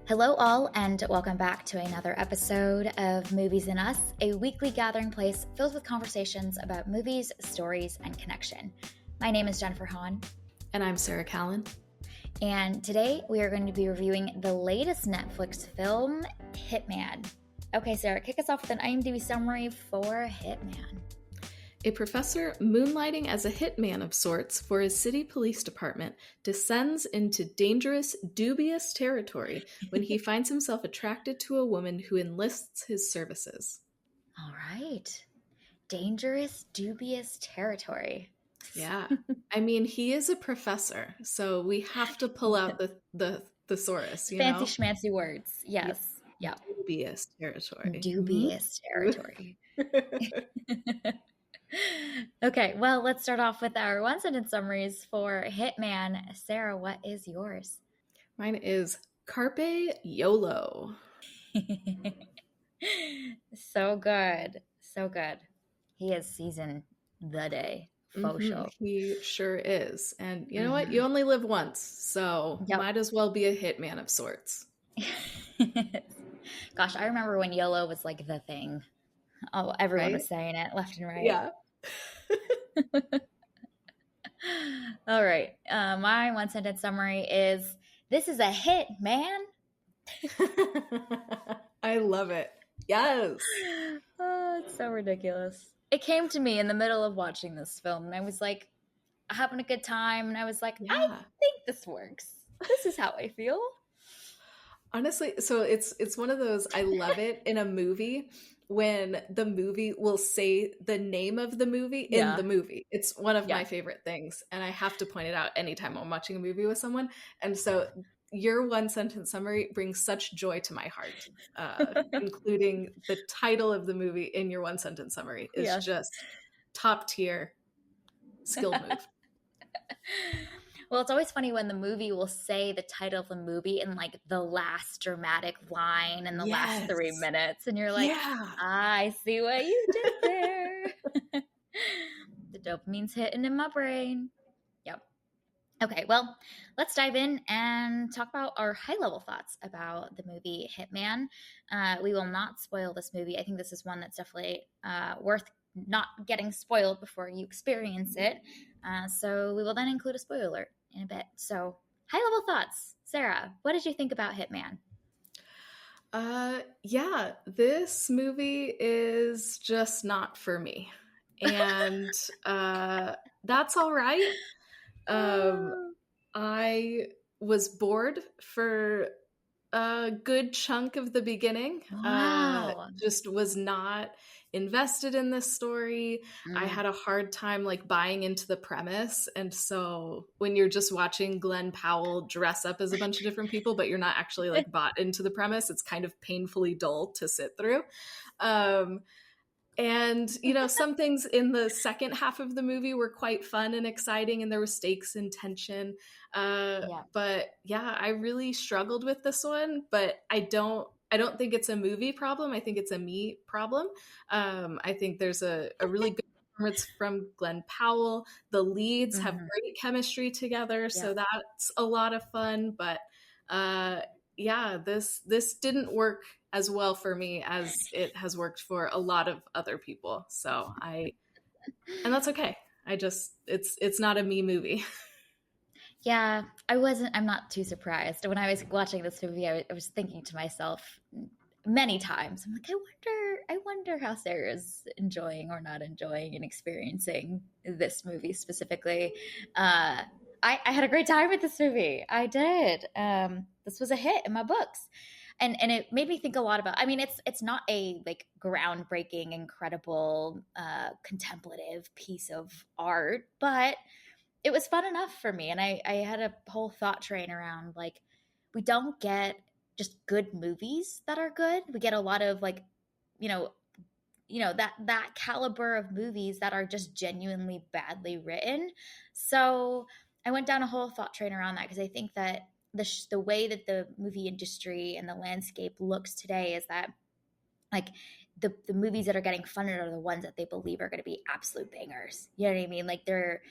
Hello, all, and welcome back to another episode of Movies and Us, a weekly gathering place filled with conversations about movies, stories, and connection. My name is Jennifer Hahn. And I'm Sarah Callan. And today we are going to be reviewing the latest Netflix film, Hitman. Okay, Sarah, kick us off with an IMDb summary for Hitman. A professor moonlighting as a hitman of sorts for his city police department descends into dangerous, dubious territory when he finds himself attracted to a woman who enlists his services. All right. Dangerous, dubious territory. Yeah. I mean, he is a professor, so we have to pull out the thesaurus, you Fancy know? schmancy words. Yes. Yeah. Dubious territory. Dubious territory. Okay, well, let's start off with our one-sentence summaries for Hitman. Sarah, what is yours? Mine is Carpe YOLO. So good. So good. He has seasoned the day. Faux show. He sure is. And you know what? You only live once, so might as well be a hitman of sorts. Gosh, I remember when YOLO was like the thing. Oh, everyone was saying it left and right. Yeah. All right. My one sentence summary is, this is a hit, man. I love it. Yes. Oh, it's so ridiculous. It came to me in the middle of watching this film, and I was like, having a good time, and I was like, I think this works. This is how I feel. Honestly, so it's one of those, I love it in a movie when the movie will say the name of the movie in the movie. It's one of my favorite things, and I have to point it out anytime I'm watching a movie with someone. And so your one sentence summary brings such joy to my heart, including the title of the movie in your one sentence summary is just top tier skilled move. Well, it's always funny when the movie will say the title of the movie in like the last dramatic line in the last 3 minutes. And you're like, I see what you did there. The dopamine's hitting in my brain. Yep. Okay, well, let's dive in and talk about our high-level thoughts about the movie Hitman. We will not spoil this movie. I think this is one that's definitely worth not getting spoiled before you experience it. So we will then include a spoiler alert in a bit. So high-level thoughts. Sarah, what did you think about Hitman? Yeah, this movie is just not for me. And that's all right. I was bored for a good chunk of the beginning. Wow. Just was not invested in this story. I had a hard time like buying into the premise. And so when you're just watching Glenn Powell dress up as a bunch of different people, but you're not actually like bought into the premise, it's kind of painfully dull to sit through. And, you know, some things in the second half of the movie were quite fun and exciting, and there was stakes and tension. But yeah, I really struggled with this one, but I don't think it's a movie problem. I think it's a me problem. I think there's a really good performance from Glenn Powell. The leads have great chemistry together, so that's a lot of fun. But this didn't work as well for me as it has worked for a lot of other people. So and that's okay. It's not a me movie. Yeah, I'm not too surprised. When I was watching this movie, I was thinking to myself many times, I'm like, I wonder how Sarah's enjoying or not enjoying and experiencing this movie specifically. I had a great time with this movie. I did. This was a hit in my books. And it made me think a lot about, I mean, it's not a like groundbreaking, incredible, contemplative piece of art, but it was fun enough for me. And I had a whole thought train around like, we don't get just good movies that are good. We get a lot of like, that caliber of movies that are just genuinely badly written. So I went down a whole thought train around that because I think that the way that the movie industry and the landscape looks today is that like the movies that are getting funded are the ones that they believe are going to be absolute bangers. You know what I mean? Like they're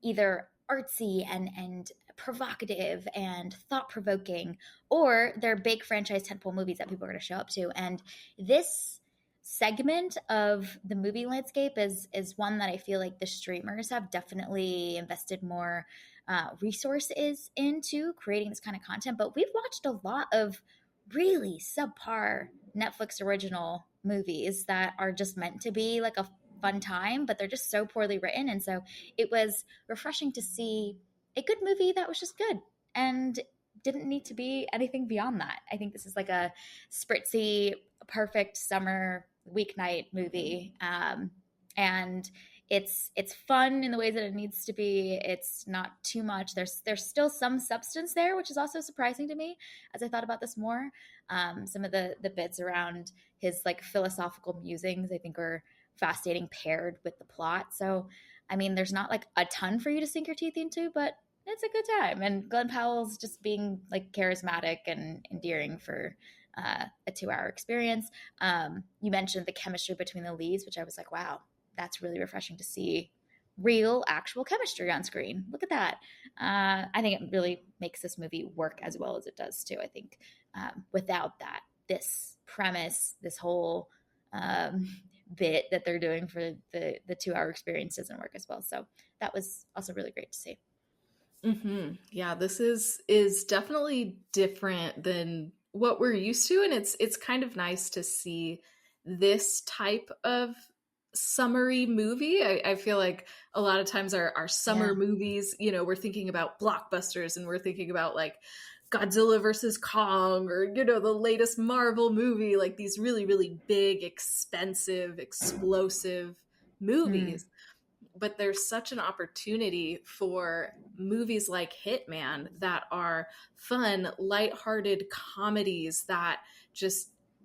either artsy and provocative and thought-provoking, or they're big franchise tentpole movies that people are going to show up to. And this segment of the movie landscape is one that I feel like the streamers have definitely invested more resources into creating this kind of content. But we've watched a lot of really subpar Netflix original movies that are just meant to be like a fun time, but they're just so poorly written. And so it was refreshing to see a good movie that was just good and didn't need to be anything beyond that. I think this is like a spritzy, perfect summer weeknight movie. And it's fun in the ways that it needs to be. It's not too much. There's still some substance there, which is also surprising to me as I thought about this more. Some of the bits around his like philosophical musings, I think, are fascinating paired with the plot. So, I mean, there's not like a ton for you to sink your teeth into, but it's a good time. And Glenn Powell's just being like charismatic and endearing for a 2-hour experience. You mentioned the chemistry between the leads, which I was like, wow, that's really refreshing to see real, actual chemistry on screen. Look at that. I think it really makes this movie work as well as it does too. I think without that, this premise, this whole bit that they're doing for the 2-hour experience doesn't work as well. So that was also really great to see. Mm-hmm. Yeah, this is definitely different than what we're used to, and it's kind of nice to see this type of summery movie. I feel like a lot of times our summer movies, you know, we're thinking about blockbusters and we're thinking about like Godzilla versus Kong, or, you know, the latest Marvel movie, like these really, really big, expensive, explosive movies. But there's such an opportunity for movies like Hitman that are fun, lighthearted comedies that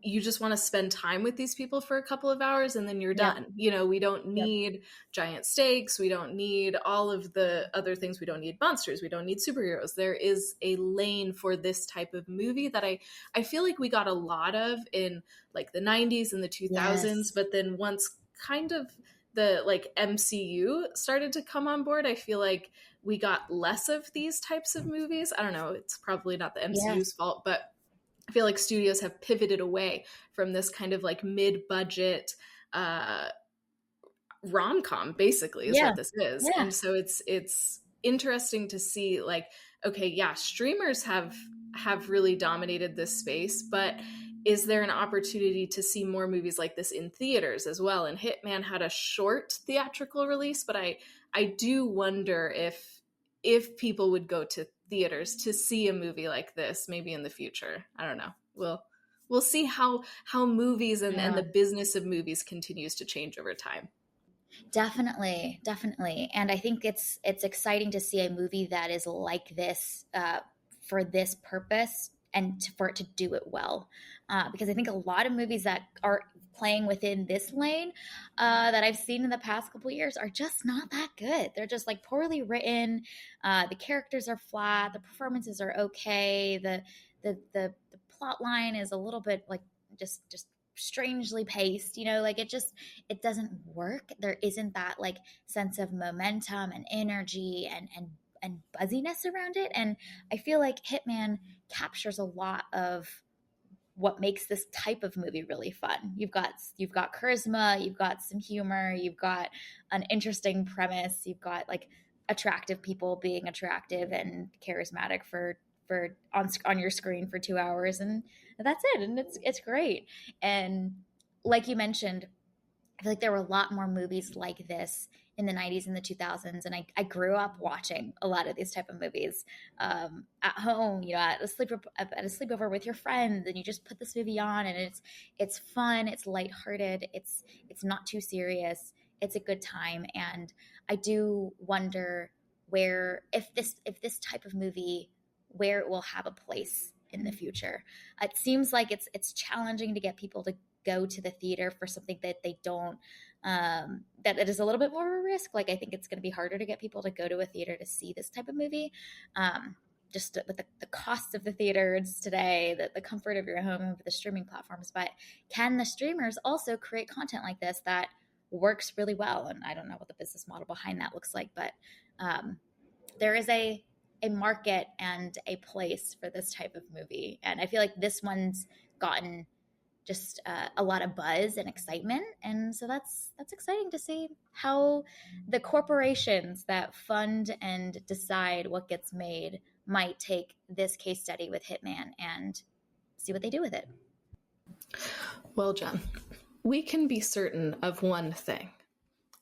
you just want to spend time with these people for a couple of hours and then you're done. You know, we don't need giant stakes. We don't need all of the other things. We don't need monsters. We don't need superheroes. There is a lane for this type of movie that I feel like we got a lot of in like the 90s and the 2000s, but then once kind of the like MCU started to come on board, I feel like we got less of these types of movies. I don't know, it's probably not the MCU's fault, but I feel like studios have pivoted away from this kind of like mid-budget rom-com basically is what this is. And so it's interesting to see like, okay, yeah, streamers have really dominated this space, but is there an opportunity to see more movies like this in theaters as well? And Hitman had a short theatrical release, but I do wonder if people would go to theaters to see a movie like this maybe in the future. I don't know. We'll see how movies and the business of movies continues to change over time. Definitely. And I think it's exciting to see a movie that is like this for this purpose and for it to do it well. Because I think a lot of movies that are playing within this lane that I've seen in the past couple of years are just not that good. They're just like poorly written. The characters are flat. The performances are okay. The plot line is a little bit like just strangely paced, you know, like it doesn't work. There isn't that like sense of momentum and energy and buzziness around it. And I feel like Hitman captures a lot of what makes this type of movie really fun. You've got charisma, you've got some humor, you've got an interesting premise, you've got like attractive people being attractive and charismatic for on your screen for 2 hours, and that's it. And it's great. And like you mentioned, I feel like there were a lot more movies like this in the 90s and the 2000s, and I grew up watching a lot of these type of movies at home, you know, at a sleepover with your friends, and you just put this movie on, and it's fun, it's lighthearted, it's not too serious, it's a good time. And I do wonder where if this type of movie, where it will have a place in the future. It seems like it's challenging to get people to go to the theater for something that they don't that it is a little bit more of a risk. Like I think it's going to be harder to get people to go to a theater to see this type of movie, just with the cost of the theaters today, the comfort of your home and with the streaming platforms. But can the streamers also create content like this that works really well? And I don't know what the business model behind that looks like, but there is a a market and a place for this type of movie. And I feel like this one's gotten just a lot of buzz and excitement, and so that's exciting to see how the corporations that fund and decide what gets made might take this case study with Hitman and see what they do with it. Well, Jen, we can be certain of one thing,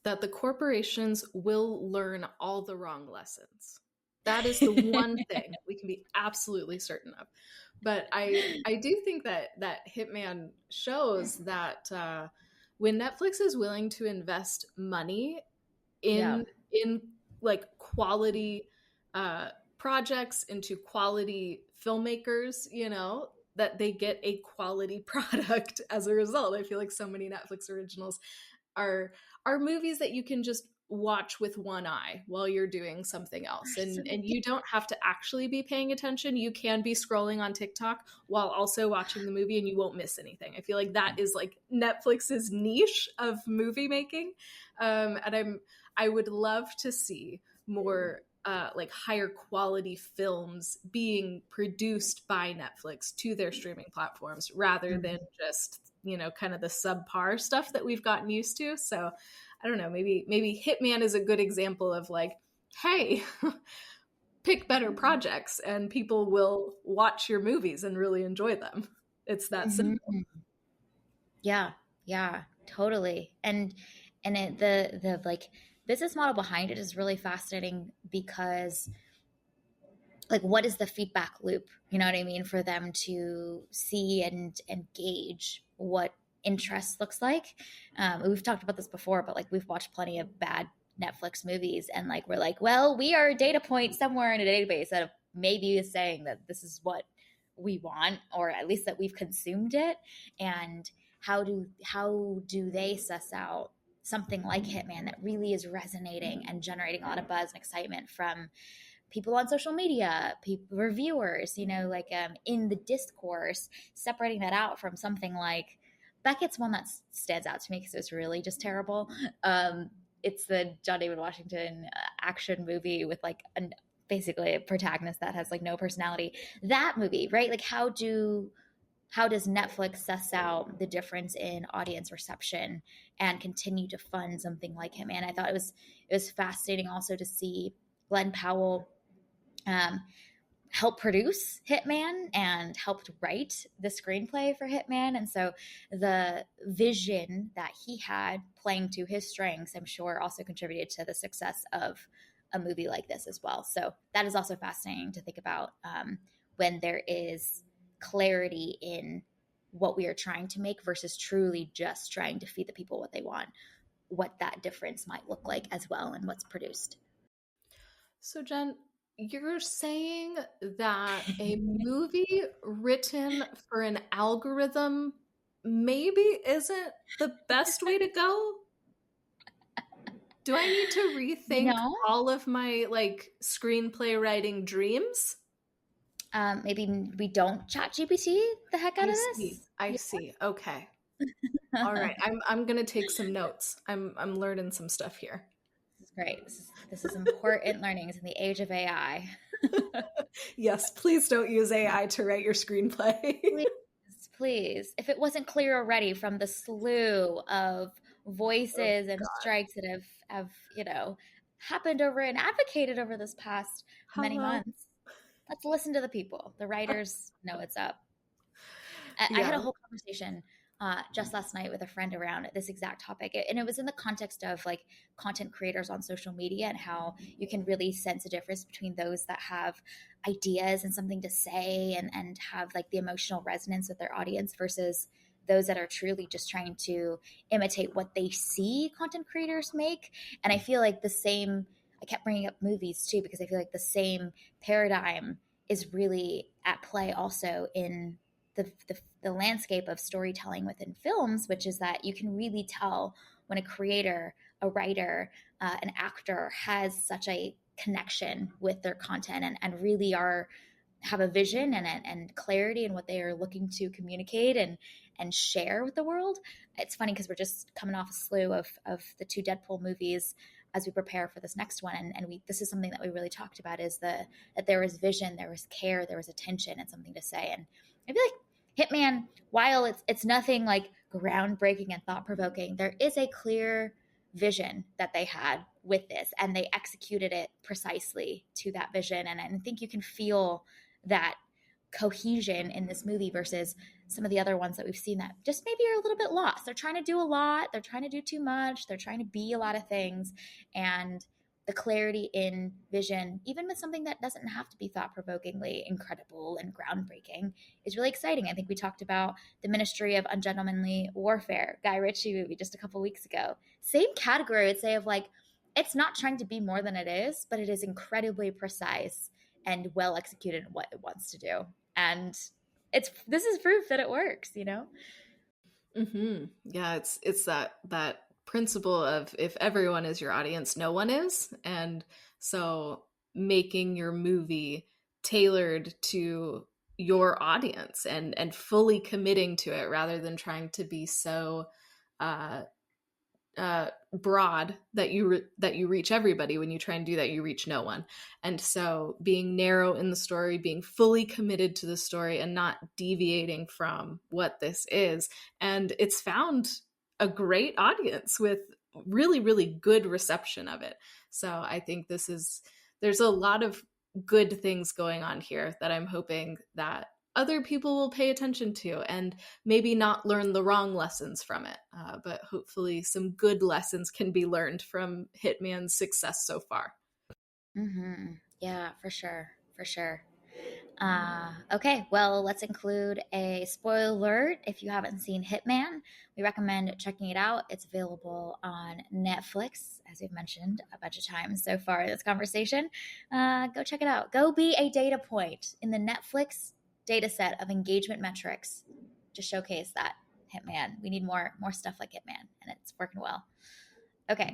that the corporations will learn all the wrong lessons. That is the one thing we can be absolutely certain of. But I do think that Hitman shows that when Netflix is willing to invest money in like quality projects, into quality filmmakers, you know, that they get a quality product as a result. I feel like so many Netflix originals are movies that you can just watch with one eye while you're doing something else, and you don't have to actually be paying attention. You can be scrolling on TikTok while also watching the movie, and you won't miss anything. I feel like that is like Netflix's niche of movie making, and I would love to see more like higher quality films being produced by Netflix to their streaming platforms, rather than just, you know, kind of the subpar stuff that we've gotten used to. So I don't know, maybe Hitman is a good example of like, hey, pick better projects and people will watch your movies and really enjoy them. It's that simple. Yeah, totally. And the like business model behind it is really fascinating, because like, what is the feedback loop? You know what I mean? For them to see and gauge what interest looks like. We've talked about this before, but like we've watched plenty of bad Netflix movies, and like we're like, well, we are a data point somewhere in a database that maybe is saying that this is what we want, or at least that we've consumed it. And how do they suss out something like Hitman that really is resonating and generating a lot of buzz and excitement from people on social media, people, reviewers, you know, like in the discourse, separating that out from something like Beckett's one that stands out to me because it's really just terrible. It's the John David Washington action movie with like basically a protagonist that has like no personality. That movie, right? Like how does Netflix suss out the difference in audience reception and continue to fund something like him? And I thought it was fascinating also to see Glenn Powell helped produce Hitman and helped write the screenplay for Hitman. And so the vision that he had, playing to his strengths, I'm sure also contributed to the success of a movie like this as well. So that is also fascinating to think about when there is clarity in what we are trying to make versus truly just trying to feed the people what they want, what that difference might look like as well and what's produced. So Jen, you're saying that a movie written for an algorithm maybe isn't the best way to go? Do I need to rethink all of my like screenplay writing dreams? Maybe we don't ChatGPT the heck out of this. I see. Okay. All right. I'm gonna take some notes. I'm learning some stuff here. This is great. This is important learnings in the age of AI. Yes, please don't use AI to write your screenplay. Please. If it wasn't clear already from the slew of voices and strikes that have happened over and advocated over this past many months, let's listen to the people. The writers know what's up. I had a whole conversation just last night with a friend around this exact topic. And it was in the context of like content creators on social media and how you can really sense a difference between those that have ideas and something to say and have like the emotional resonance with their audience versus those that are truly just trying to imitate what they see content creators make. And I feel like I kept bringing up movies too, because I feel like the same paradigm is really at play also in the landscape of storytelling within films, which is that you can really tell when a creator, a writer, an actor has such a connection with their content and really have a vision and clarity in what they are looking to communicate and share with the world. It's funny because we're just coming off a slew of the two Deadpool movies, as we prepare for this next one. And this is something that we really talked about, is that there was vision, there was care, there was attention, and something to say. And I feel like Hitman, while it's nothing like groundbreaking and thought-provoking, there is a clear vision that they had with this, and they executed it precisely to that vision. And I think you can feel that cohesion in this movie versus some of the other ones that we've seen that just maybe are a little bit lost. They're trying to do a lot, they're trying to do too much, they're trying to be a lot of things. And the clarity in vision, even with something that doesn't have to be thought-provokingly incredible and groundbreaking, is really exciting. I think we talked about The Ministry of Ungentlemanly Warfare, Guy Ritchie movie, just a couple weeks ago. Same category, I would say, of like, it's not trying to be more than it is, but it is incredibly precise and well executed in what it wants to do. And this is proof that it works, you know? Mm-hmm. Yeah, it's that principle of, if everyone is your audience, no one is. And so making your movie tailored to your audience and fully committing to it, rather than trying to be so broad that you reach everybody. When you try and do that, you reach no one. And so being narrow in the story, being fully committed to the story, and not deviating from what this is. And it's found a great audience with really, really good reception of it. So I think there's a lot of good things going on here that I'm hoping that other people will pay attention to, and maybe not learn the wrong lessons from it. But hopefully some good lessons can be learned from Hitman's success so far. Mm-hmm. Yeah, for sure. For sure. Okay, well, let's include a spoiler alert. If you haven't seen Hitman, we recommend checking it out. It's available on Netflix, as we've mentioned a bunch of times so far in this conversation. Go check it out. Go be a data point in the Netflix data set of engagement metrics to showcase that Hitman. We need more stuff like Hitman, and it's working well. Okay,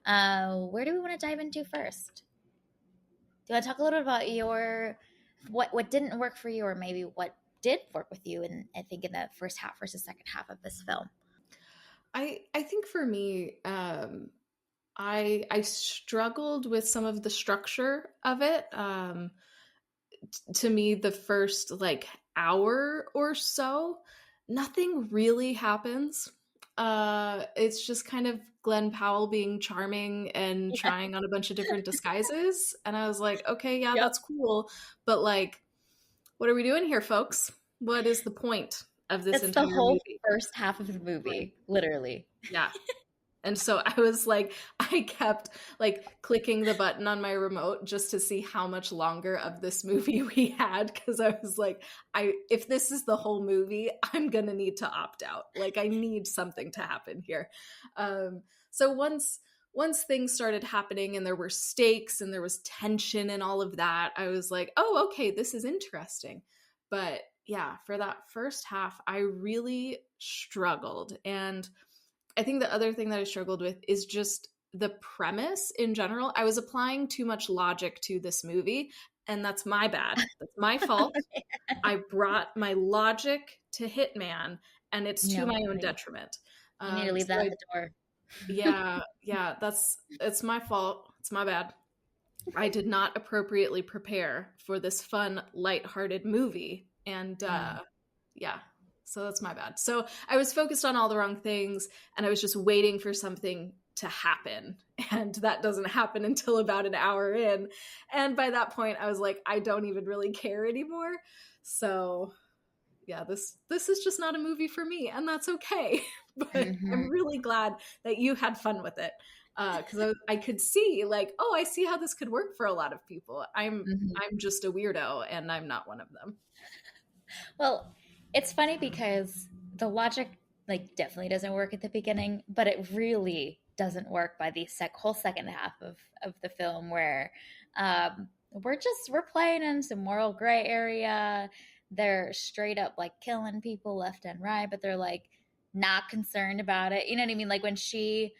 where do we want to dive into first? Do you want to talk a little bit about what didn't work for you, or maybe what did work with you in, I think, in the first half versus second half of this film? I think for me, I struggled with some of the structure of it. To me, the first like hour or so, nothing really happens. It's just kind of Glenn Powell being charming and trying on a bunch of different disguises. And I was like, okay, yeah, that's cool. But like, what are we doing here, folks? What is the point of this entire the whole movie? First half of the movie, literally. Yeah. And so I was like, I kept like clicking the button on my remote just to see how much longer of this movie we had. Cause I was like, if this is the whole movie, I'm going to need to opt out. Like I need something to happen here. So once things started happening and there were stakes and there was tension and all of that, I was like, oh, okay, this is interesting. But yeah, for that first half, I really struggled. And I think the other thing that I struggled with is just the premise in general. I was applying too much logic to this movie, and that's my bad. That's my fault. I brought my logic to Hitman, and it's to my own detriment. You need to leave that at the door. Yeah, it's my fault. It's my bad. I did not appropriately prepare for this fun, lighthearted movie, and yeah. So that's my bad. So I was focused on all the wrong things, and I was just waiting for something to happen. And that doesn't happen until about an hour in. And by that point, I was like, I don't even really care anymore. So yeah, this is just not a movie for me, and that's okay. But I'm really glad that you had fun with it. Because I could see like, oh, I see how this could work for a lot of people. I'm just a weirdo, and I'm not one of them. Well, it's funny because the logic like definitely doesn't work at the beginning, but it really doesn't work by the whole second half of the film, where we're playing in some moral gray area. They're straight up like killing people left and right, but they're like not concerned about it. You know what I mean? Like when she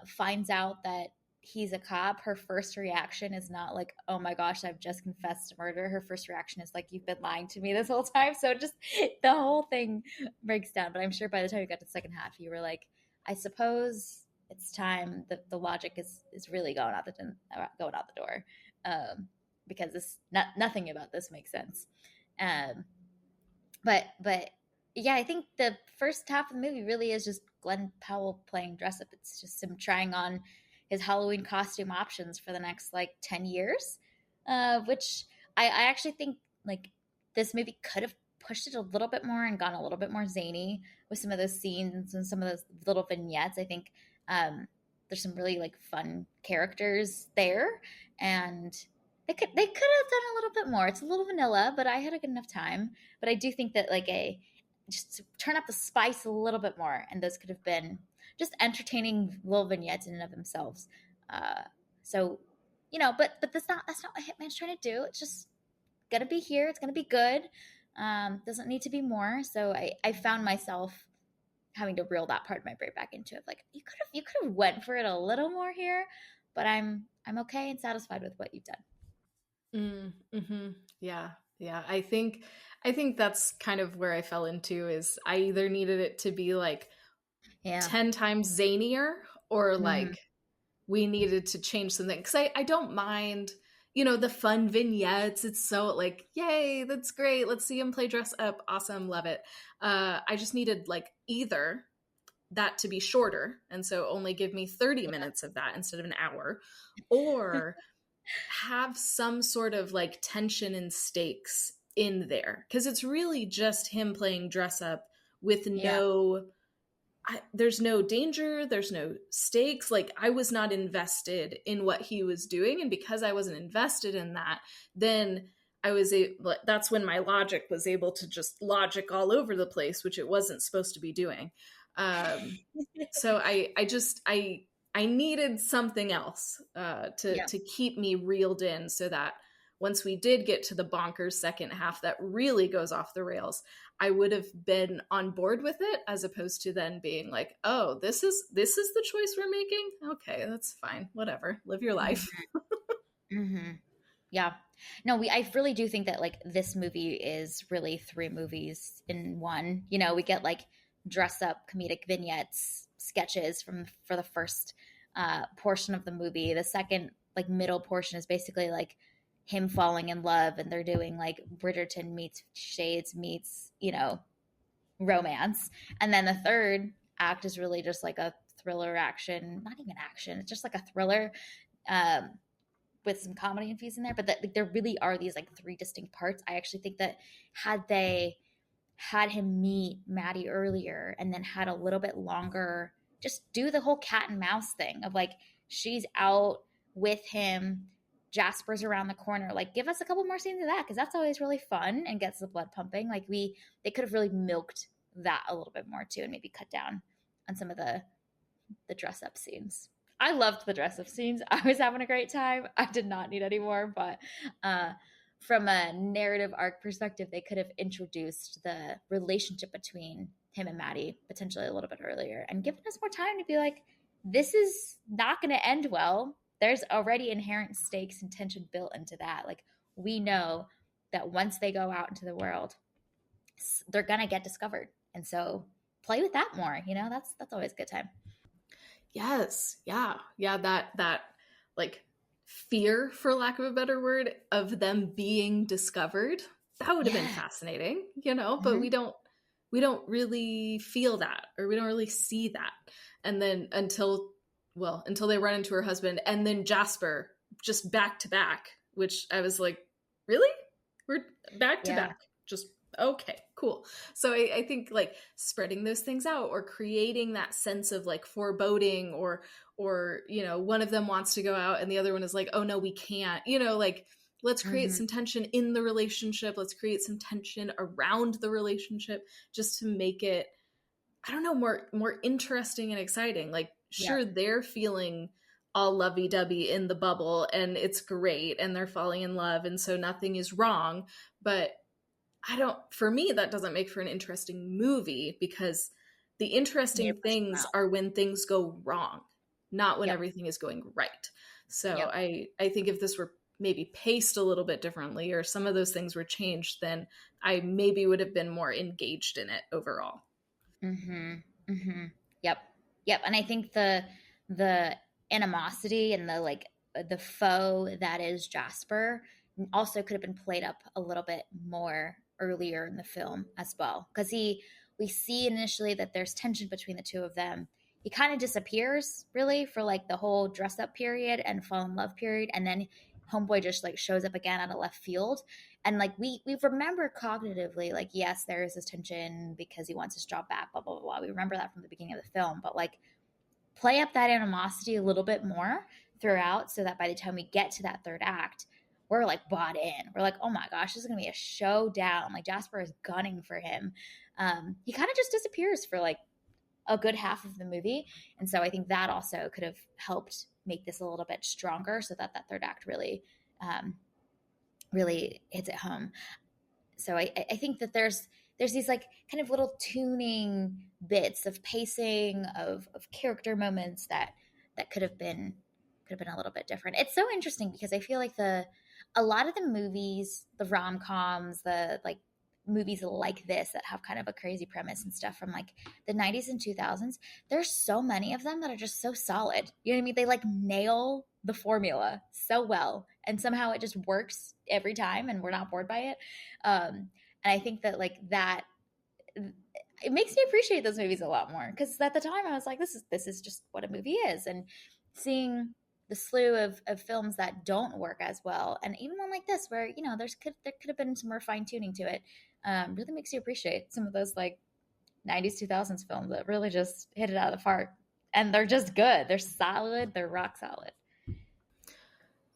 finds out that he's a cop, her first reaction is not like, oh my gosh, I've just confessed to murder. Her first reaction is like, you've been lying to me this whole time. So just the whole thing breaks down. But I'm sure by the time you got to the second half, you were like, I suppose it's time. The logic is really going out the door, because nothing about this makes sense. Um, but yeah, I think the first half of the movie really is just Glenn Powell playing dress up. It's just him trying on his Halloween costume options for the next like 10 years, which I actually think like this movie could have pushed it a little bit more and gone a little bit more zany with some of those scenes and some of those little vignettes. I think there's some really like fun characters there, and they could have done a little bit more. It's a little vanilla, but I had a good enough time. But I do think that like just to turn up the spice a little bit more, and those could have been just entertaining little vignettes in and of themselves. So, but that's not what Hitman's trying to do. It's just gonna be here. It's gonna be good. Doesn't need to be more. So I found myself having to reel that part of my brain back into it. Like you could have went for it a little more here, but I'm okay and satisfied with what you've done. Yeah. I think that's kind of where I fell into, is I either needed it to be like 10 times zanier, or like we needed to change something. Because I don't mind, the fun vignettes. It's so like, yay, that's great. Let's see him play dress up. Awesome. Love it. I just needed like either that to be shorter, and so only give me 30 minutes of that instead of an hour, or have some sort of like tension and stakes in there, because it's really just him playing dress up with there's no danger, there's no stakes. Like I was not invested in what he was doing, and because I wasn't invested in that, then that's when my logic was able to just logic all over the place, which it wasn't supposed to be doing. So I needed something else to keep me reeled in, so that once we did get to the bonkers second half that really goes off the rails, I would have been on board with it, as opposed to then being like, oh, this is the choice we're making? Okay, that's fine. Whatever. Live your life. Yeah. No, I really do think that like this movie is really 3 movies in one. We get like dress up comedic vignettes, sketches for the first portion of the movie. The second like middle portion is basically like him falling in love, and they're doing like Bridgerton meets Shades meets romance. And then the third act is really just like a thriller action, not even action, it's just like a thriller with some comedy infused in there. But there really are these like 3 distinct parts. I actually think that had they had him meet Maddie earlier and then had a little bit longer, just do the whole cat and mouse thing of like she's out with him, Jasper's around the corner, like give us a couple more scenes of that, because that's always really fun and gets the blood pumping. Like they could have really milked that a little bit more too, and maybe cut down on some of the dress up scenes. I loved the dress up scenes. I was having a great time. I did not need any more, but from a narrative arc perspective, they could have introduced the relationship between him and Maddie potentially a little bit earlier and given us more time to be like, this is not going to end well. There's already inherent stakes and tension built into that. Like we know that once they go out into the world, they're going to get discovered. And so play with that more, that's always a good time. Yes. Yeah. That like fear, for lack of a better word, of them being discovered, that would have been fascinating, but we don't really feel that, or we don't really see that. And then until they run into her husband, and then Jasper just back to back, which I was like, really? We're back to back. Just okay, cool. So I think like spreading those things out, or creating that sense of like foreboding, or one of them wants to go out and the other one is like, oh no, we can't, like let's create some tension in the relationship. Let's create some tension around the relationship, just to make it, I don't know, more interesting and exciting. Like sure, they're feeling all lovey-dovey in the bubble and it's great and they're falling in love, and so nothing is wrong, but for me, that doesn't make for an interesting movie, because the interesting things are when things go wrong, not when everything is going right. So I think if this were maybe paced a little bit differently, or some of those things were changed, then I maybe would have been more engaged in it overall. Yep. And I think the the animosity and the like the foe that is Jasper also could have been played up a little bit more earlier in the film as well, because we see initially that there's tension between the two of them. He kind of disappears really for like the whole dress up period and fall in love period, and then homeboy just like shows up again out of left field, and like we remember cognitively like yes there is this tension because he wants his job back, blah blah blah blah. We remember that from the beginning of the film, but like play up that animosity a little bit more throughout so that by the time we get to that third act, we're like bought in. We're like, oh my gosh, this is gonna be a showdown. Like Jasper is gunning for him. He kind of just disappears for like a good half of the movie, and so I think that also could have helped make this a little bit stronger, so that that third act really, really hits it home. So I think that there's these like kind of little tuning bits of pacing of character moments that could have been a little bit different. It's so interesting because I feel like a lot of the movies, the rom-coms, the like movies like this that have kind of a crazy premise and stuff from like the 90s and 2000s, there's so many of them that are just so solid. You know what I mean? They like nail the formula so well, and somehow it just works every time and we're not bored by it. And I think that like that it makes me appreciate those movies a lot more, because at the time I was like this is just what a movie is. And seeing the slew of films that don't work as well, and even one like this where you know there could have been some more fine tuning to it, really makes you appreciate some of those like 90s 2000s films that really just hit it out of the park, and they're just good, they're solid, they're rock solid.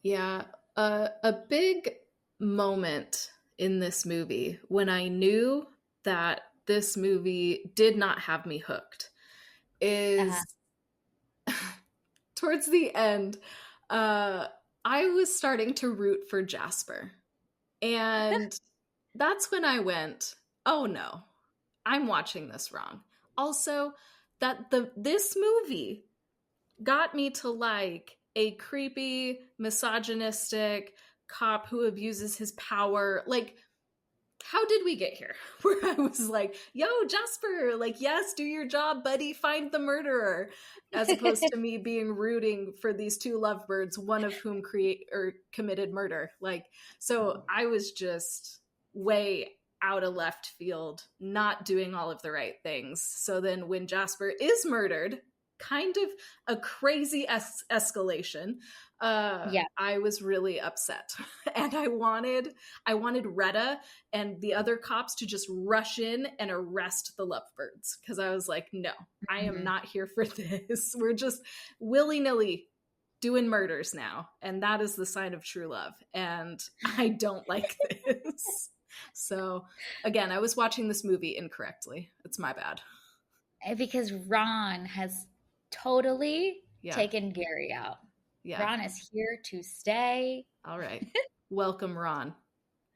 Yeah, a big moment in this movie when I knew that this movie did not have me hooked is towards the end. I was starting to root for Jasper, and that's when I went, oh no, I'm watching this wrong. Also, that this movie got me to like a creepy, misogynistic cop who abuses his power. Like, how did we get here? Where I was like, yo, Jasper, like, yes, do your job, buddy, find the murderer. As opposed to me being rooting for these two lovebirds, one of whom committed murder. Like, so I was just way out of left field, not doing all of the right things. So then when Jasper is murdered, kind of a crazy escalation, I was really upset. And I wanted Retta and the other cops to just rush in and arrest the lovebirds, because I was like, no, I am not here for this. We're just willy-nilly doing murders now, and that is the sign of true love, and I don't like this. So again, I was watching this movie incorrectly. It's my bad. Because Ron has totally taken Gary out. Yeah. Ron is here to stay. All right. Welcome, Ron.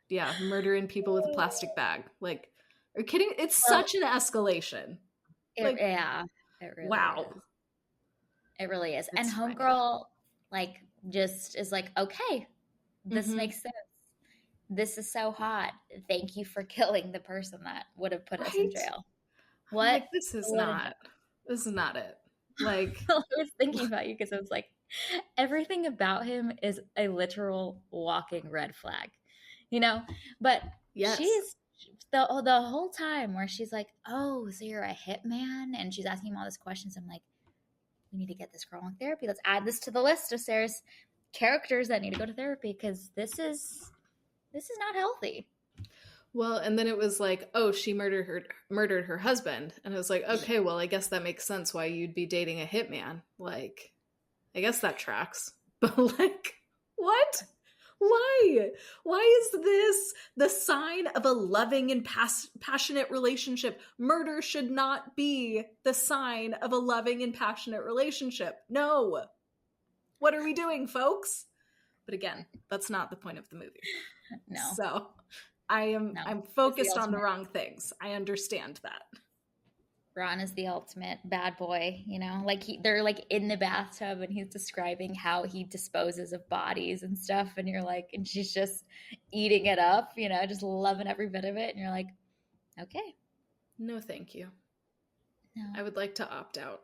Yeah, murdering people with a plastic bag. Like, are you kidding? It's such an escalation. Yeah, it really is. It really is. It's and Homegirl, like, just is like, okay, this makes sense. This is so hot. Thank you for killing the person that would have put us in jail. What? Like, this is not it. Like, I was thinking about you because I was like, everything about him is a literal walking red flag, you know? But she's the whole time where she's like, oh, so you're a hitman? And she's asking him all these questions. I'm like, we need to get this girl in therapy. Let's add this to the list of Sarah's characters that need to go to therapy, because this is not healthy. Well, and then it was like, oh, she murdered her husband. And I was like, okay, well, I guess that makes sense why you'd be dating a hitman. Like, I guess that tracks. But like, what? Why? Why is this the sign of a loving and passionate relationship? Murder should not be the sign of a loving and passionate relationship. No. What are we doing, folks? But again, that's not the point of the movie. No. So I'm focused on the wrong things. I understand that. Ron is the ultimate bad boy, you know, like they're like in the bathtub and he's describing how he disposes of bodies and stuff. And you're like, and she's just eating it up, you know, just loving every bit of it. And you're like, okay. No, thank you. No. I would like to opt out.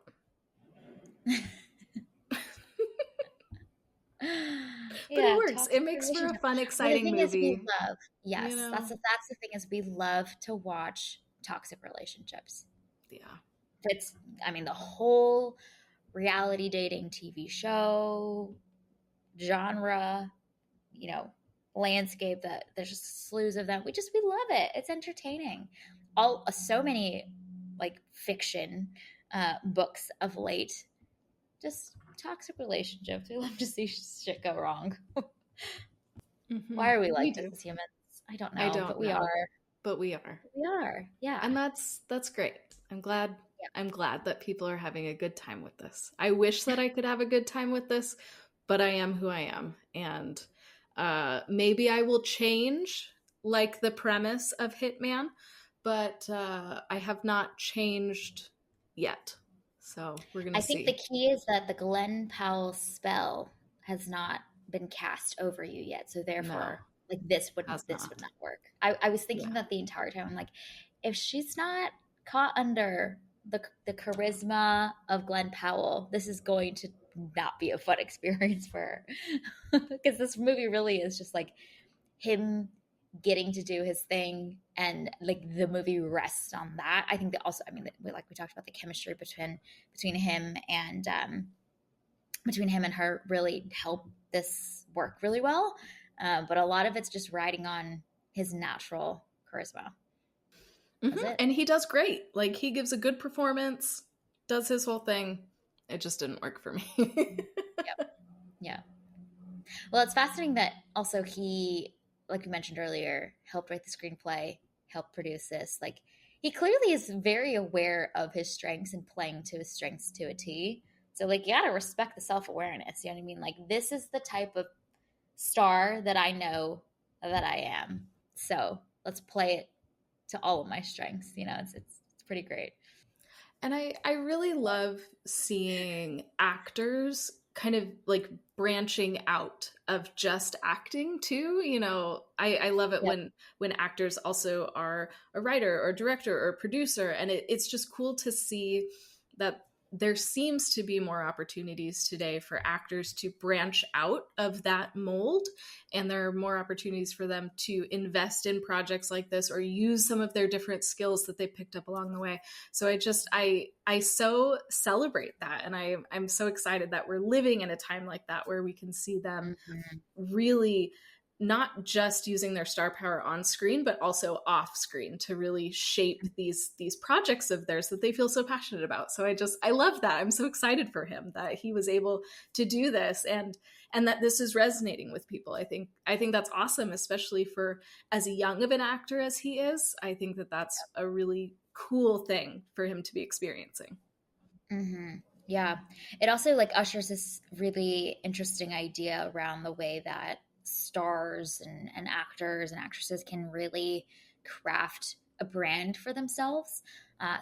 But it Yeah, works. It toxic makes for a relationship. fun, Well, the exciting thing is, we movie, love, you yes, know? that's the thing is we love to watch toxic relationships. Yeah. It's, I mean, the whole reality dating TV show genre, you know, landscape that there's just slews of them. We love it. It's entertaining. All so many like fiction books of late, just toxic relationships. We love to see shit go wrong. Mm-hmm. Why are we We like this do. as humans? I don't I know, but don't we know, are. but we are. We are. Yeah. And that's great. I'm glad Yeah. I'm glad that people are having a good time with this. I wish that I could have a good time with this, but I am who I am. And maybe I will change like the premise of Hitman, but I have not changed yet. So we're gonna I think the see. key is that the Glenn Powell spell has not been cast over you yet. So No, therefore, like has this would not. not work. I was thinking Yeah. that the entire time. I'm like, if she's not caught under the charisma of Glenn Powell, this is going to not be a fun experience for her. Because this movie really is just like him getting to do his thing, and like the movie rests on that. I think that also, I mean, like we talked about, the chemistry between him and between him and her really help this work really well. But a lot of it's just riding on his natural charisma. That's it. And he does great. Like he gives a good performance, does his whole thing. It just didn't work for me. Yep. Yeah. Well, it's fascinating that also he, like we mentioned earlier, helped write the screenplay, helped produce this. Like he clearly is very aware of his strengths and playing to his strengths to a T. So like you gotta respect the self awareness. You know what I mean? Like this is the type of star that I know that I am. So let's play it to all of my strengths. You know, it's pretty great. And I really love seeing actors kind of like branching out of just acting too. You know, I love it Yep. when actors also are a writer or director or producer. And it's just cool to see that there seems to be more opportunities today for actors to branch out of that mold, and there are more opportunities for them to invest in projects like this or use some of their different skills that they picked up along the way. So I so celebrate that, and I'm so excited that we're living in a time like that where we can see them Mm-hmm. really not just using their star power on screen but also off screen to really shape these projects of theirs that they feel so passionate about. So I love that. I'm so excited for him that he was able to do this, and that this is resonating with people. I think that's awesome, especially for as young of an actor as he is. I think that that's a really cool thing for him to be experiencing. Mm-hmm. Yeah. It also like ushers this really interesting idea around the way that stars and actors and actresses can really craft a brand for themselves.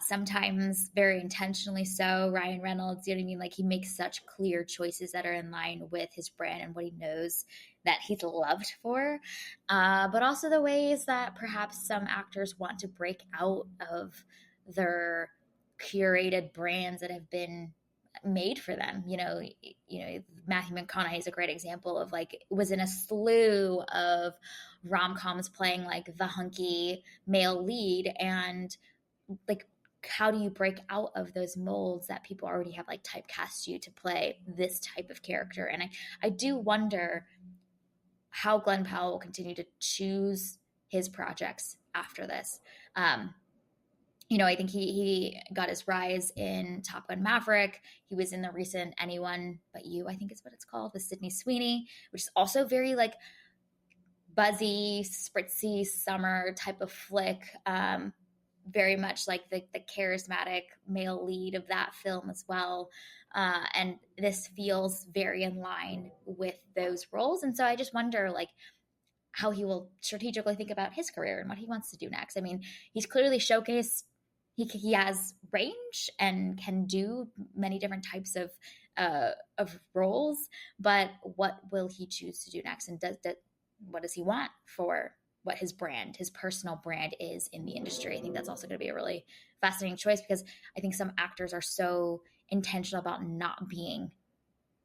Sometimes very intentionally so. Ryan Reynolds, you know what I mean? Like he makes such clear choices that are in line with his brand and what he knows that he's loved for. But also the ways that perhaps some actors want to break out of their curated brands that have been made for them. Matthew McConaughey is a great example of like was in a slew of rom-coms playing like the hunky male lead, and like how do you break out of those molds that people already have like typecast you to play this type of character? And I do wonder how Glenn Powell will continue to choose his projects after this. I think he got his rise in Top Gun Maverick. He was in the recent Anyone But You, I think is what it's called, with Sydney Sweeney, which is also very like buzzy, spritzy summer type of flick. Very much like the charismatic male lead of that film as well. And this feels very in line with those roles. And so I just wonder like how he will strategically think about his career and what he wants to do next. I mean, he's clearly showcased he has range and can do many different types of roles, but what will he choose to do next? And what does he want for what his brand, his personal brand is in the industry? I think that's also going to be a really fascinating choice, because I think some actors are so intentional about not being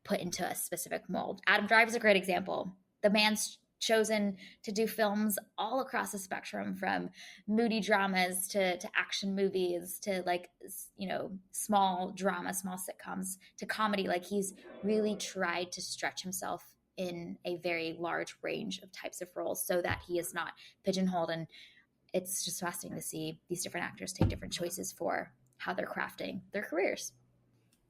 put into a specific mold. Adam Driver is a great example. The man's chosen to do films all across the spectrum, from moody dramas to action movies to like, you know, small drama, small sitcoms to comedy. Like, he's really tried to stretch himself in a very large range of types of roles so that he is not pigeonholed. And it's just fascinating to see these different actors take different choices for how they're crafting their careers.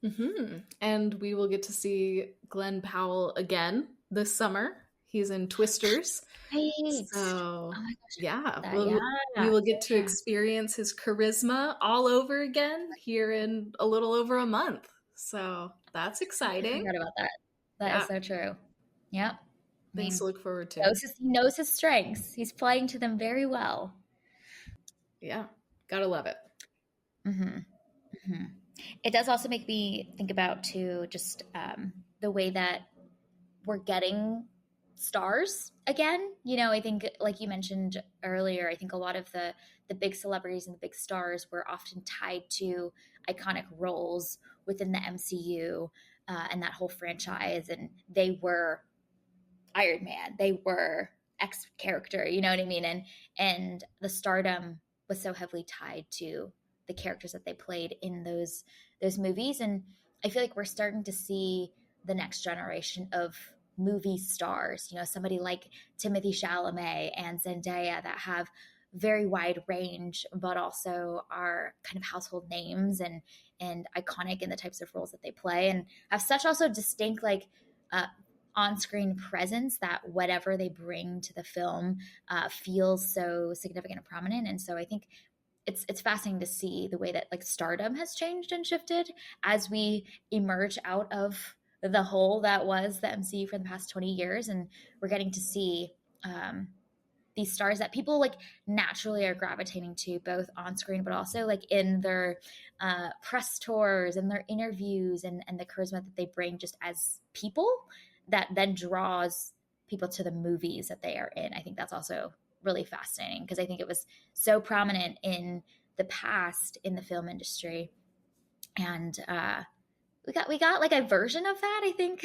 Mm-hmm. And we will get to see Glen Powell again this summer. He's in Twisters. Right. So, yeah, we will get to experience his charisma all over again here in a little over a month. So that's exciting. I forgot about that. That is so true. Yep. Things to look forward to. He knows his strengths. He's playing to them very well. Yeah. Gotta love it. Mm-hmm. Mm-hmm. It does also make me think about, too, just the way that we're getting stars again. You know, I think, like you mentioned earlier, I think a lot of the big celebrities and the big stars were often tied to iconic roles within the MCU and that whole franchise. And they were Iron Man, they were X character, you know what I mean? And the stardom was so heavily tied to the characters that they played in those movies. And I feel like we're starting to see the next generation of movie stars, you know, somebody like Timothée Chalamet and Zendaya that have very wide range, but also are kind of household names and iconic in the types of roles that they play, and have such also distinct like on-screen presence that whatever they bring to the film feels so significant and prominent. And so I think it's fascinating to see the way that like stardom has changed and shifted as we emerge out of the hole that was the MCU for the past 20 years. And we're getting to see these stars that people like naturally are gravitating to, both on screen, but also like in their press tours and their interviews, and the charisma that they bring just as people that then draws people to the movies that they are in. I think that's also really fascinating, because I think it was so prominent in the past in the film industry. And we got like a version of that, I think,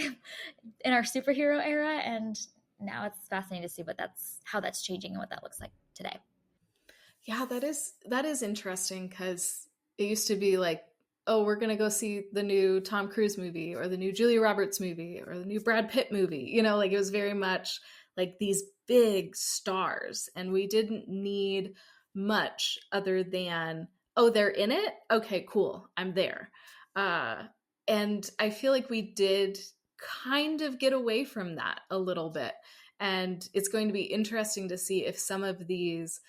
in our superhero era. And now it's fascinating to see how that's changing and what that looks like today. Yeah, that is interesting, because it used to be like, oh, we're going to go see the new Tom Cruise movie or the new Julia Roberts movie or the new Brad Pitt movie. You know, like it was very much like these big stars, and we didn't need much other than, oh, they're in it? Okay, cool. I'm there. And I feel like we did kind of get away from that a little bit. And it's going to be interesting to see if some of these,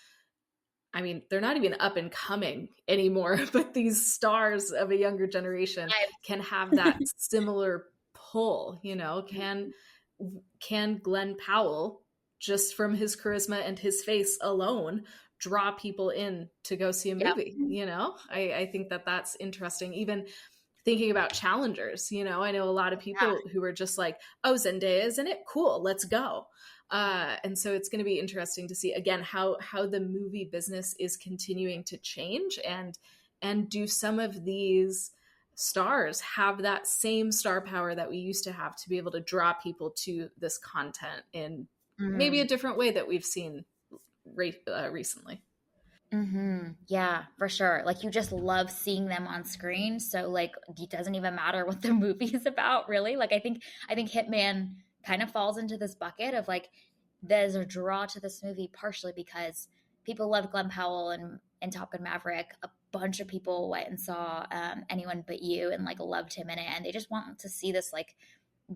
I mean, they're not even up and coming anymore, but these stars of a younger generation can have that similar pull, you know. Can Glen Powell, just from his charisma and his face alone, draw people in to go see a movie? Yep. You know, I think that's interesting. Even thinking about challengers, you know, I know a lot of people who are just like, oh, Zendaya is in it, cool, let's go. And so it's going to be interesting to see again how the movie business is continuing to change, and do some of these stars have that same star power that we used to have to be able to draw people to this content in maybe a different way that we've seen recently. Mm-hmm. Yeah, for sure. Like, you just love seeing them on screen. So like, it doesn't even matter what the movie is about, really. Like, I think Hitman kind of falls into this bucket of like, there's a draw to this movie partially because people love Glen Powell and Top Gun Maverick. A bunch of people went and saw Anyone But You and like loved him in it, and they just want to see this like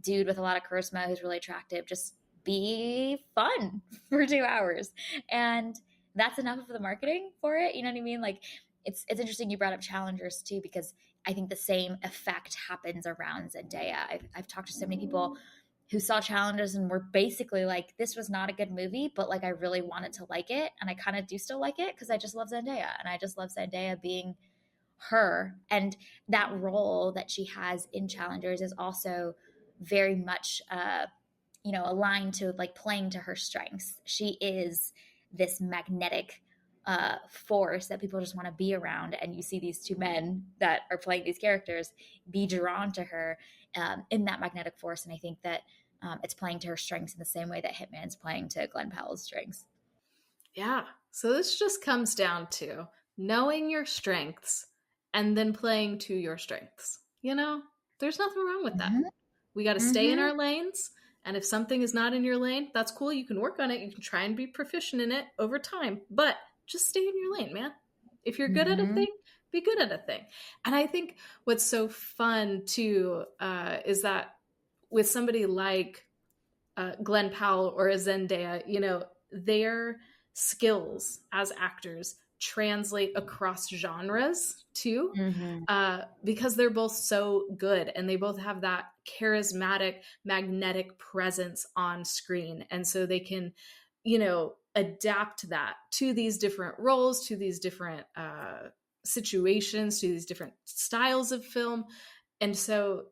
dude with a lot of charisma who's really attractive just be fun for 2 hours. And that's enough of the marketing for it. You know what I mean? Like, it's interesting you brought up challengers too, because I think the same effect happens around Zendaya. I've talked to so many people who saw challengers and were basically like, this was not a good movie, but like I really wanted to like it, and I kind of do still like it because I just love Zendaya, and I just love Zendaya being her. And that role that she has in challengers is also very much aligned to like playing to her strengths. She is this magnetic force that people just want to be around, and you see these two men that are playing these characters be drawn to her in that magnetic force. And I think that it's playing to her strengths in the same way that Hitman's playing to Glen Powell's strengths. Yeah. So this just comes down to knowing your strengths and then playing to your strengths. You know, there's nothing wrong with that. We got to stay in our lanes. And if something is not in your lane, that's cool. You can work on it. You can try and be proficient in it over time, but just stay in your lane, man. If you're good at a thing, be good at a thing. And I think what's so fun too is that with somebody like Glen Powell or a Zendaya, you know, their skills as actors translate across genres too, because they're both so good and they both have that charismatic, magnetic presence on screen. And so they can, you know, adapt that to these different roles, to these different situations, to these different styles of film. And so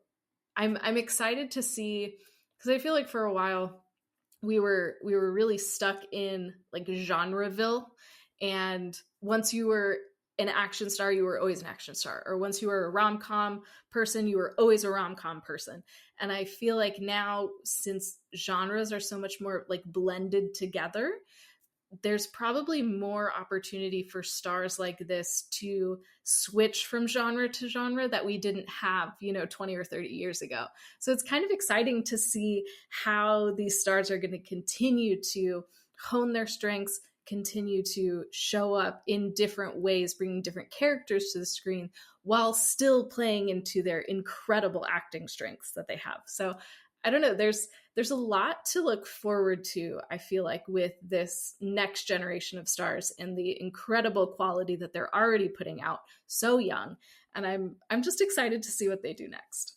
I'm excited to see, because I feel like for a while we were really stuck in like genreville, and once you were an action star, you were always an action star, or once you were a rom-com person, you were always a rom-com person. And I feel like now, since genres are so much more like blended together, there's probably more opportunity for stars like this to switch from genre to genre that we didn't have, you know, 20 or 30 years ago. So it's kind of exciting to see how these stars are going to continue to hone their strengths, continue to show up in different ways, bringing different characters to the screen while still playing into their incredible acting strengths that they have. So I don't know, there's a lot to look forward to, I feel like, with this next generation of stars and the incredible quality that they're already putting out so young. And I'm just excited to see what they do next.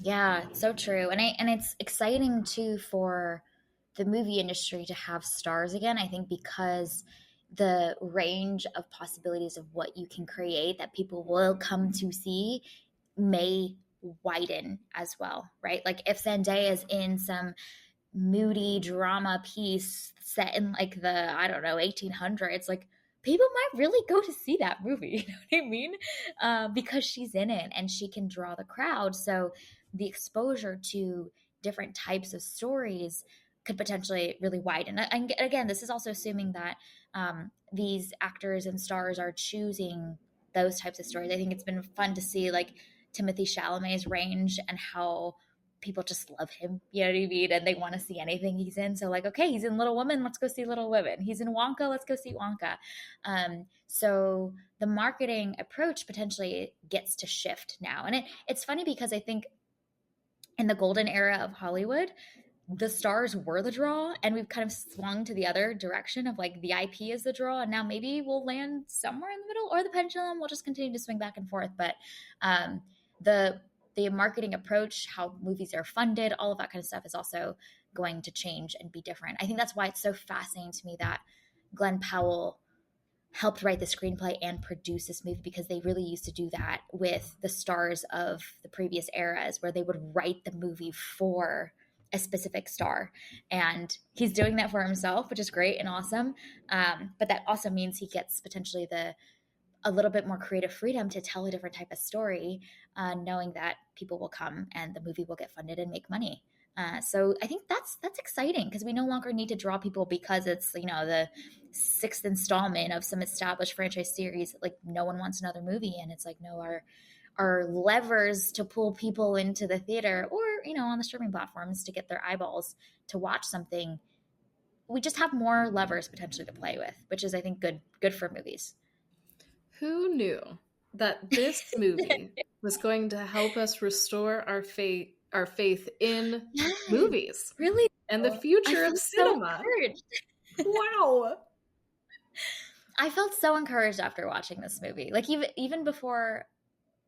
Yeah, so true. And it's exciting too for the movie industry to have stars again. I think because the range of possibilities of what you can create that people will come to see may widen as well, right? Like if Zendaya is in some moody drama piece set in like the, I don't know, 1800s, like people might really go to see that movie. You know what I mean? Because she's in it and she can draw the crowd. So the exposure to different types of stories could potentially really widen. And again, this is also assuming that these actors and stars are choosing those types of stories. I think it's been fun to see like Timothy Chalamet's range and how people just love him, you know what I mean? And they want to see anything he's in. So like, okay, he's in Little Women, let's go see Little Women. He's in Wonka, let's go see Wonka. So the marketing approach potentially gets to shift now. And it's funny because I think in the golden era of Hollywood, the stars were the draw, and we've kind of swung to the other direction of like the IP is the draw, and now maybe we'll land somewhere in the middle, or the pendulum will just continue to swing back and forth. But the marketing approach, how movies are funded, all of that kind of stuff is also going to change and be different. I think that's why it's so fascinating to me that Glen Powell helped write the screenplay and produce this movie, because they really used to do that with the stars of the previous eras, where they would write the movie for a specific star. And he's doing that for himself, which is great and awesome. But that also means he gets potentially a little bit more creative freedom to tell a different type of story, knowing that people will come and the movie will get funded and make money. So I think that's exciting, because we no longer need to draw people because it's, you know, the sixth installment of some established franchise series. Like no one wants another movie, and it's like, no, our levers to pull people into the theater or, you know, on the streaming platforms to get their eyeballs to watch something, we just have more levers potentially to play with, which is, I think, good for movies. Who knew that this movie was going to help us restore our faith in movies, really, and the future of cinema? So wow. I felt so encouraged after watching this movie. Like even before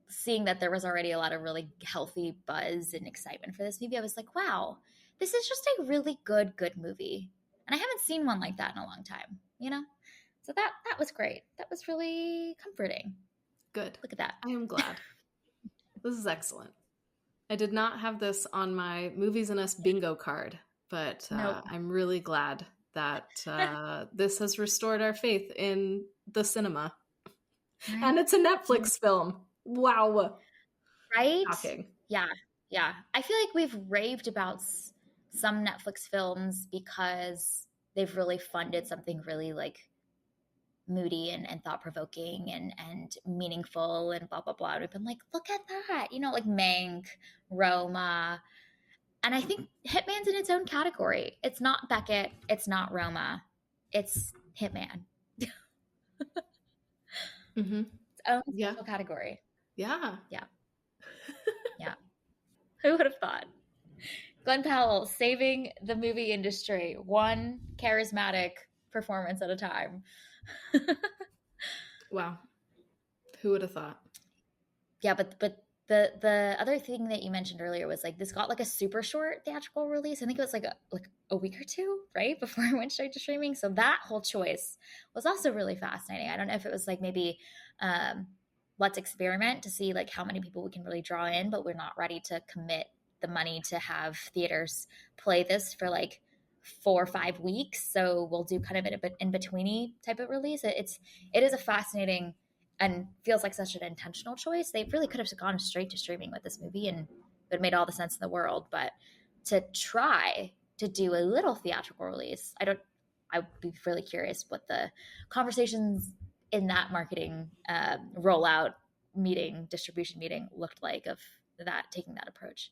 seeing that there was already a lot of really healthy buzz and excitement for this movie, I was like, wow, this is just a really good movie. And I haven't seen one like that in a long time, you know? So that was great. That was really comforting. Good. Look at that. I am glad. This is excellent. I did not have this on my Movies and Us bingo card, but nope. I'm really glad that this has restored our faith in the cinema. Right. And it's a Netflix film. Wow. Right? Shocking. Yeah. Yeah. I feel like we've raved about some Netflix films because they've really funded something really like moody and thought-provoking and meaningful and blah blah blah. And we've been like, look at that, like Mank, Roma. And I think Hitman's in its own category. It's not Beckett, it's not Roma, it's Hitman. Mm-hmm. Its own special category. Yeah. Yeah. Yeah. Who would have thought? Glen Powell saving the movie industry, one charismatic performance at a time. Wow. Who would have thought? Yeah, but the other thing that you mentioned earlier was like this got like a super short theatrical release. I think it was like a week or two, right, before it went straight to streaming. So that whole choice was also really fascinating. I don't know if it was like maybe let's experiment to see like how many people we can really draw in, but we're not ready to commit the money to have theaters play this for like 4 or 5 weeks. So we'll do kind of an in-betweeny type of release. It is a fascinating and feels like such an intentional choice. They really could have gone straight to streaming with this movie and it made all the sense in the world. But to try to do a little theatrical release, I would be really curious what the conversations in that marketing rollout meeting, distribution meeting looked like of that, taking that approach.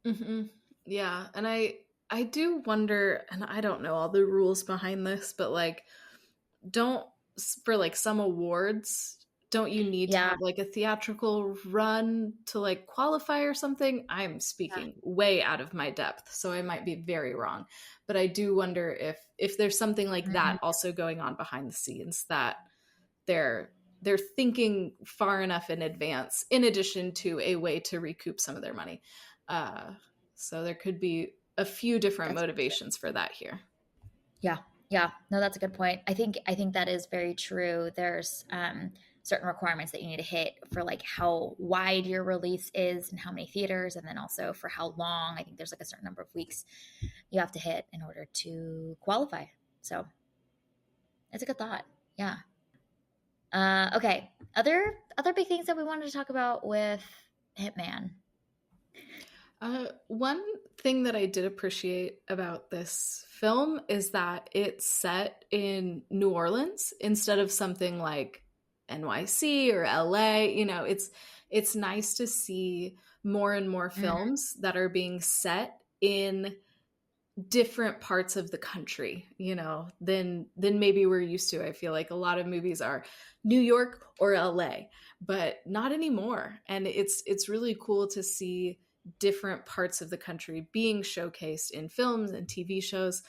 Mm-hmm. Yeah. And I do wonder, and I don't know all the rules behind this, but like, for like some awards, don't you need to have like a theatrical run to like qualify or something? I'm speaking way out of my depth, so I might be very wrong, but I do wonder if there's something like that also going on behind the scenes, that they're thinking far enough in advance in addition to a way to recoup some of their money. So there could be a few different motivations for that here. Yeah, no, that's a good point. I think that is very true. There's certain requirements that you need to hit for like how wide your release is and how many theaters, and then also for how long. I think there's like a certain number of weeks you have to hit in order to qualify. So it's a good thought. Yeah. Okay. Other big things that we wanted to talk about with Hitman. One thing that I did appreciate about this film is that it's set in New Orleans instead of something like NYC or LA. It's nice to see more and more films that are being set in different parts of the country, than maybe we're used to. I feel like a lot of movies are New York or LA, but not anymore. And it's really cool to see different parts of the country being showcased in films and TV shows,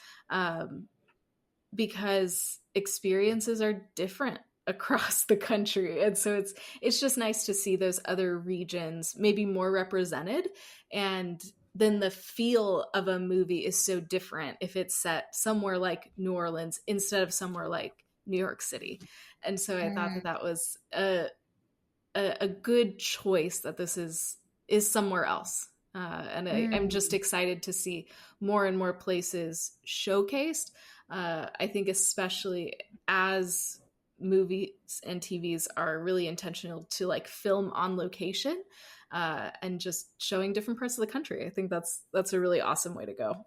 because experiences are different across the country. And so it's just nice to see those other regions maybe more represented. And then the feel of a movie is so different if it's set somewhere like New Orleans instead of somewhere like New York City. And so I thought that was a good choice, that this is somewhere else. And I'm just excited to see more and more places showcased. I think especially as movies and TVs are really intentional to like film on location, and just showing different parts of the country. I think that's a really awesome way to go.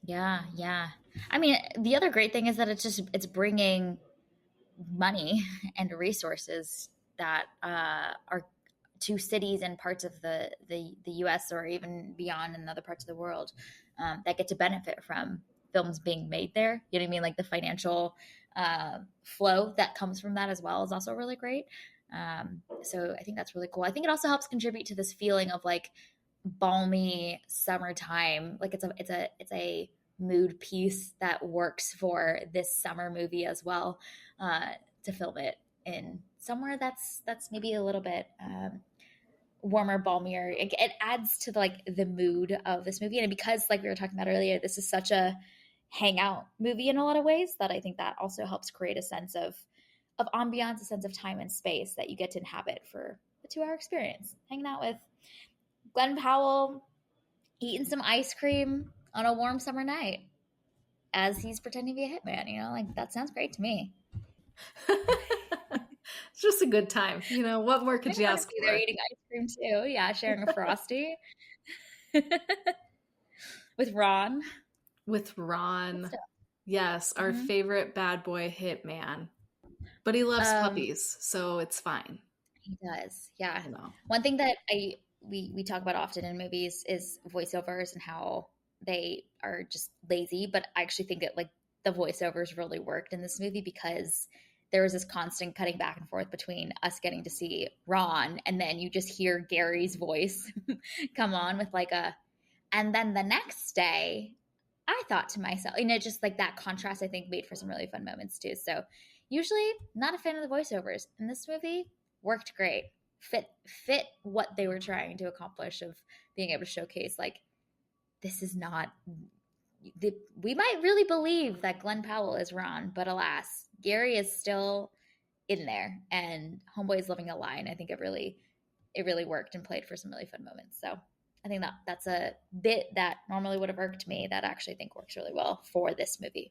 Yeah. I mean, the other great thing is that it's bringing money and resources that are to cities and parts of the U.S. or even beyond in other parts of the world that get to benefit from films being made there. You know what I mean? Like the financial flow that comes from that as well is also really great. So I think that's really cool. I think it also helps contribute to this feeling of like balmy summertime. Like it's a mood piece that works for this summer movie as well, to film it in somewhere that's maybe a little bit warmer, balmier. It adds to the mood of this movie. And because like we were talking about earlier, this is such a hangout movie in a lot of ways, that I think that also helps create a sense of ambiance, a sense of time and space that you get to inhabit for a 2-hour experience, hanging out with Glen Powell, eating some ice cream on a warm summer night. as he's pretending to be a hitman, you know, like that sounds great to me. It's just a good time. You know, what more could you ask for? They're eating ice cream too. Yeah, sharing a Frosty. With Ron. With Ron. Yes, our favorite bad boy hitman. But he loves puppies, so it's fine. He does. Yeah. One thing that we talk about often in movies is voiceovers and how they are just lazy, but I actually think that like the voiceovers really worked in this movie because there was this constant cutting back and forth between us getting to see Ron and then you just hear Gary's voice come on with like and then the next day I thought to myself, you know, just like that contrast I think made for some really fun moments too. So usually not a fan of the voiceovers. In this movie, worked great. Fit what they were trying to accomplish of being able to showcase like this is not we might really believe that Glenn Powell is Ron, but alas, Gary is still in there and Homeboy is living a lie. And I think it really worked and played for some really fun moments. So I think that's a bit that normally would have irked me that I actually think works really well for this movie.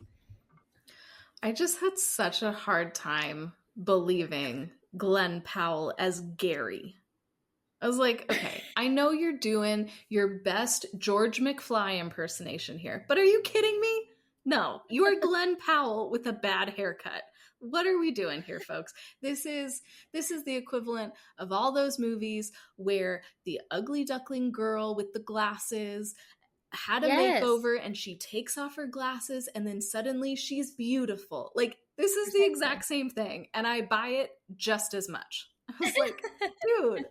I just had such a hard time believing Glenn Powell as Gary. I was like, okay, I know you're doing your best George McFly impersonation here, but are you kidding me? No, you are Glenn Powell with a bad haircut. What are we doing here, folks? This is the equivalent of all those movies where the ugly duckling girl with the glasses had a makeover and she takes off her glasses and then suddenly she's beautiful. Like, this is the exact same thing, and I buy it just as much. I was like, dude,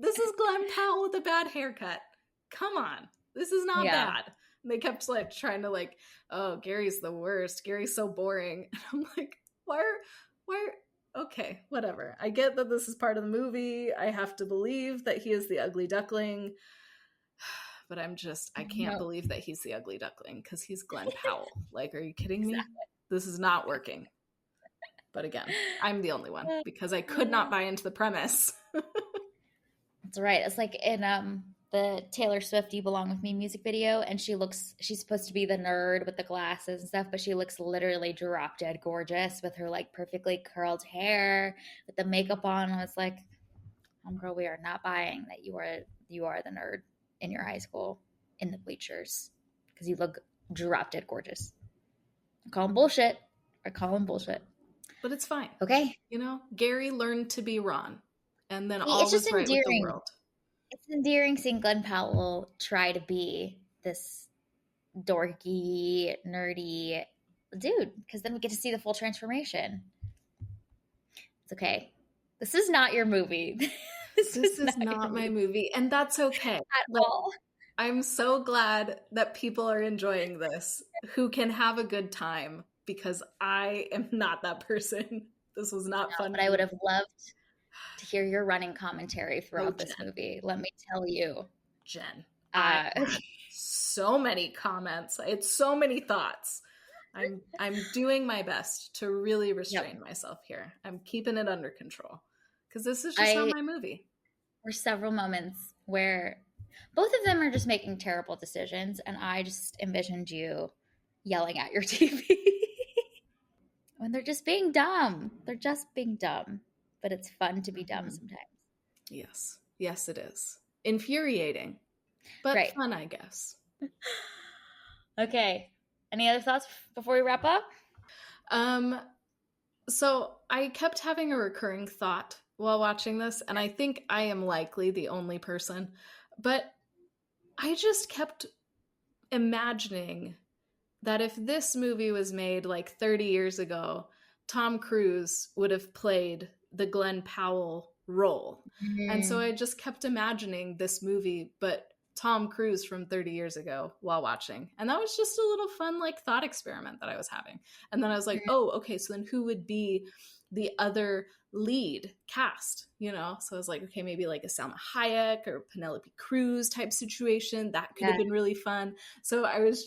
this is Glenn Powell with a bad haircut. Come on. This is not bad. And they kept like trying to like, oh, Gary's the worst. Gary's so boring. And I'm like, why okay, whatever. I get that this is part of the movie. I have to believe that he is the ugly duckling. But I can't believe that he's the ugly duckling because he's Glenn Powell. Like, are you kidding me? This is not working. But again, I'm the only one because I could not buy into the premise. That's right. It's like in the Taylor Swift You Belong With Me music video, and she's supposed to be the nerd with the glasses and stuff, but she looks literally drop dead gorgeous with her like perfectly curled hair with the makeup on. I was like, homegirl, we are not buying that you are the nerd in your high school in the bleachers because you look drop dead gorgeous. I call him bullshit. But it's fine. Okay. You know, Gary learned to be Ron. And then all was right with the world. It's endearing seeing Glenn Powell try to be this dorky, nerdy dude, because then we get to see the full transformation. It's okay. This is not your movie. This is not my movie, and that's okay. At all. I'm so glad that people are enjoying this who can have a good time because I am not that person. This was not fun. But I would have loved to hear your running commentary throughout this movie. Let me tell you. Jen. So many comments. It's so many thoughts. I'm doing my best to really restrain myself here. I'm keeping it under control because this is just not my movie. There were several moments where both of them are just making terrible decisions, and I just envisioned you yelling at your TV when they're just being dumb. They're just being dumb, but it's fun to be dumb sometimes. Yes, it is. Infuriating, but fun, I guess. Okay. Any other thoughts before we wrap up? So I kept having a recurring thought while watching this, and I think I am likely the only person, but I just kept imagining that if this movie was made like 30 years ago, Tom Cruise would have played the Glenn Powell role. Mm-hmm. And so I just kept imagining this movie, but Tom Cruise from 30 years ago while watching. And that was just a little fun, like, thought experiment that I was having. And then I was like, oh, okay, so then who would be the other lead cast, you know? So I was like, okay, maybe like a Salma Hayek or Penelope Cruz type situation. That could have been really fun. So I was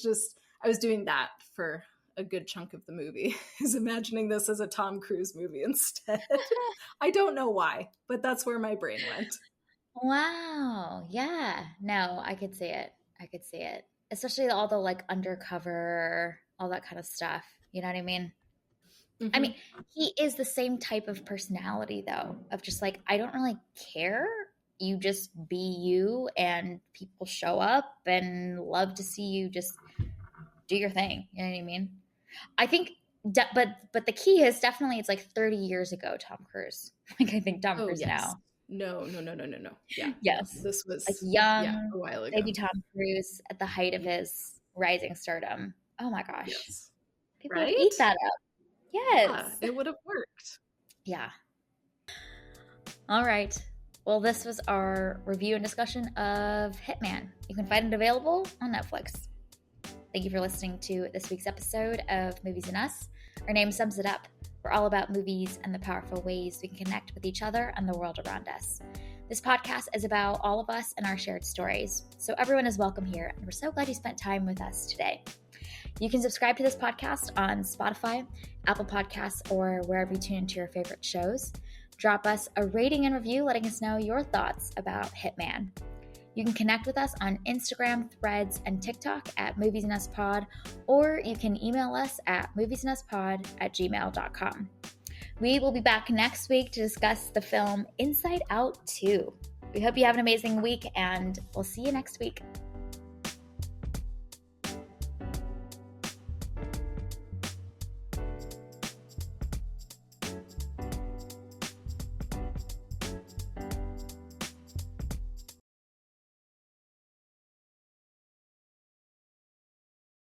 doing that for a good chunk of the movie, is imagining this as a Tom Cruise movie instead. I don't know why, but that's where my brain went. Wow. Yeah. No, I could see it. Especially all the like undercover all that kind of stuff. You know what I mean? Mm-hmm. I mean, he is the same type of personality, though, of just like, I don't really care. You just be you, and people show up and love to see you just do your thing. You know what I mean? I think, but the key is definitely, it's like 30 years ago, Tom Cruise. Like, I think Tom Cruise now. No. Yeah. Yes. This was like young, a while ago. Baby Tom Cruise at the height of his rising stardom. Oh my gosh. Yes. People would eat that up. Yes. Yeah, it would have worked. Yeah. All right. Well, this was our review and discussion of Hitman. You can find it available on Netflix. Thank you for listening to this week's episode of Movies and Us. Our name sums it up. We're all about movies and the powerful ways we can connect with each other and the world around us. This podcast is about all of us and our shared stories. So everyone is welcome here, and we're so glad you spent time with us today. You can subscribe to this podcast on Spotify, Apple Podcasts, or wherever you tune into your favorite shows. Drop us a rating and review letting us know your thoughts about Hitman. You can connect with us on Instagram, Threads, and TikTok at Movies and Us Pod, or you can email us at moviesanduspod@gmail.com. We will be back next week to discuss the film Inside Out 2. We hope you have an amazing week, and we'll see you next week.